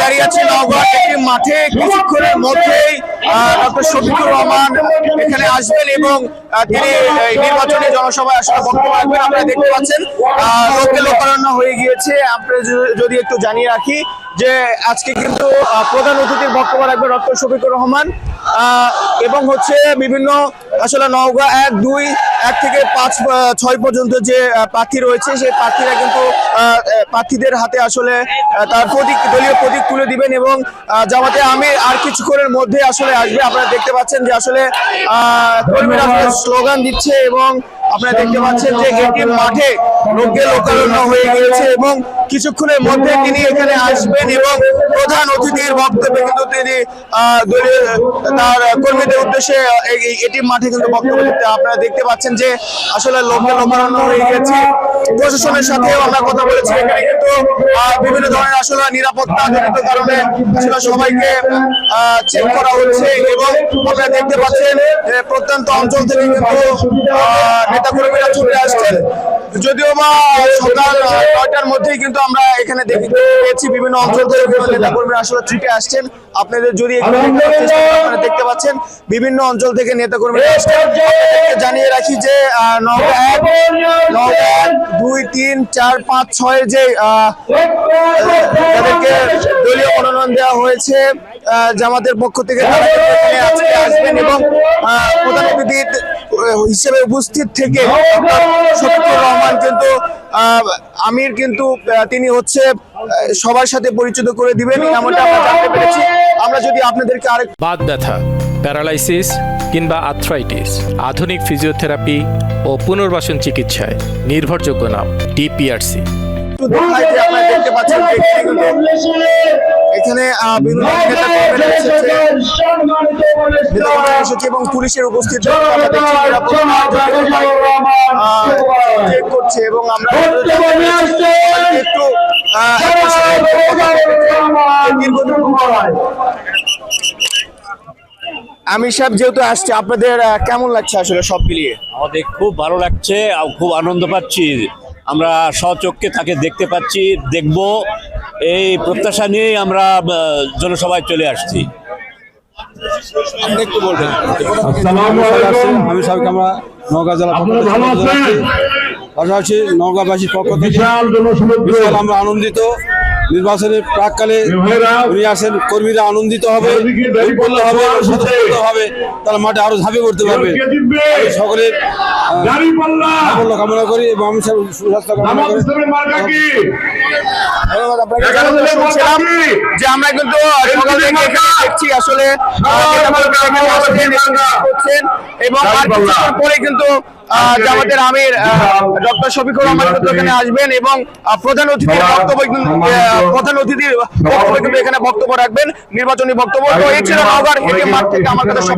দাঁড়িয়ে আছি নওগাঁ একটি মাঠে। কিছুক্ষণের মধ্যেই ডক্টর শফিকুর রহমান এখানে আসবেন এবং তিনি নির্বাচনী জনসভায় আসলে বক্তব্য রাখবেন। আপনারা দেখতে পাচ্ছেন লোকে লোকারণ্য হয়ে গিয়েছে। আপনারা যদি একটু জানিয়ে রাখি যে আজকে কিন্তু প্রধান অতিথির বক্তব্য রাখবেন ডক্টর শফিকুর রহমান এবং হচ্ছে বিভিন্ন আসলে নওগাঁ 1, 2, 1 থেকে 5, 6 পর্যন্ত যে প্রার্থী রয়েছে সেই প্রার্থীরা কিন্তু প্রার্থীদের হাতে আসলে তার দলীয় প্রতীক তুলে দিবেন এবং জামাতে আমির আর কিছুক্ষণের মধ্যে আসলে আসবে। আপনারা দেখতে পাচ্ছেন যে আসলে কর্মীরা স্লোগান দিচ্ছে এবং আপনারা দেখতে পাচ্ছেন যে এটি মাঠে লোকে লোকারণ্য হয়ে গিয়েছে এবং কিছুক্ষণের মধ্যে তিনি এখানে আসবেন এবং প্রধান অতিথির বক্তব্যে কিন্তু তিনি তার কর্মীদের উদ্দেশ্যে এটি মাঠে কিন্তু বক্তব্য দিতে আপনারা দেখতে পাচ্ছেন যে আসলে লোকে লোকারণ্য হয়ে গেছে। প্রশাসনের সাথেও আমরা কথা বলেছি, এখানে কিন্তু বিভিন্ন ধরনের আসলে নিরাপত্তা জনিত কারণে আসলে সবাইকে চেক করা হচ্ছে এবং আপনারা দেখতে পাচ্ছেন প্রত্যন্ত অঞ্চল থেকে কিন্তু নেতা কর্মীরা ছুটে আসছেন। যদিও বা সকাল 9টার মধ্যেই কিন্তু আমরা এখানে দেখেছি বিভিন্ন অঞ্চল থেকে নেতা কর্মীরা আসলে ছুটে আসছেন। আপনাদের যদি আপনারা দেখতে পাচ্ছেন বিভিন্ন অঞ্চল থেকে নেতা কর্মীরা আসছেন। জানিয়ে রাখি যে নওগাঁ 1, 2, 3, 4, 5, 6 যে তাদেরকে দলীয় মনোনয়ন দেওয়া হয়েছে জামাতের পক্ষ থেকে তারা আজকে আসবেন এবং প্রধান অতিথি হিসেবে উপস্থিত থেকে শফিকুর রহমান কিন্তু আমির কিন্তু তিনি হচ্ছে সবার সাথে পরিচিত করে দিবেন এমনটা আমরা জানতে পেরেছি। আমরা যদি আপনাদেরকে আরেক বাত ব্যথা, প্যারালাইসিস কিংবা আর্থ্রাইটিস, আধুনিক ফিজিওথেরাপি ও পুনর্বাসন চিকিৎসায় নির্ভরযোগ্য নাম ডিপিআরসি। আপনারা দেখতে পাচ্ছেন এখানে বিভিন্ন নেতা কর্মীরা এসেছে এবং পুলিশের উপস্থিতি করছে এবং আমরা একটু আমির সাহেব যেহেতু আসছে, আপনাদের কেমন লাগছে আসলে সব মিলিয়ে? আমাদের খুব ভালো লাগছে, খুব আনন্দ পাচ্ছি। আমরা স্বচক্ষে তাকে দেখতে পাচ্ছি, দেখব এই প্রত্যাশা নিয়েই আমরা জনসভায় চলে আসছি। আপনি একটু বলবেন। আমি সবাইকে আমরা নওগাঁ জেলা পাশাপাশি নওগাঁবাসীর পক্ষ থেকে বিশাল আমরা আনন্দিত। নির্বাচনের প্রাককালে উনি আসেন, কর্মীরা আনন্দিত হবে, তারা মাঠে আরো ঝাঁপিয়ে পড়তে পারবে। সকলের সাফল্য কামনা করি এবং আমি সুস্বাস্থ্য কামনা করি। ধন্যবাদ আপনাকে। শুনছিলাম যে আমরা কিন্তু সকাল থেকে এখানে দেখছি আসলে এবং পরে কিন্তু জামাতের আমির ডক্টর শফিকুর রহমান এখানে আসবেন এবং প্রধান অতিথির বক্তব্য কিন্তু এখানে বক্তব্য রাখবেন, নির্বাচনী বক্তব্য। তো এই ছিল নওগাঁর মাঠ থেকে আমার কাছে সব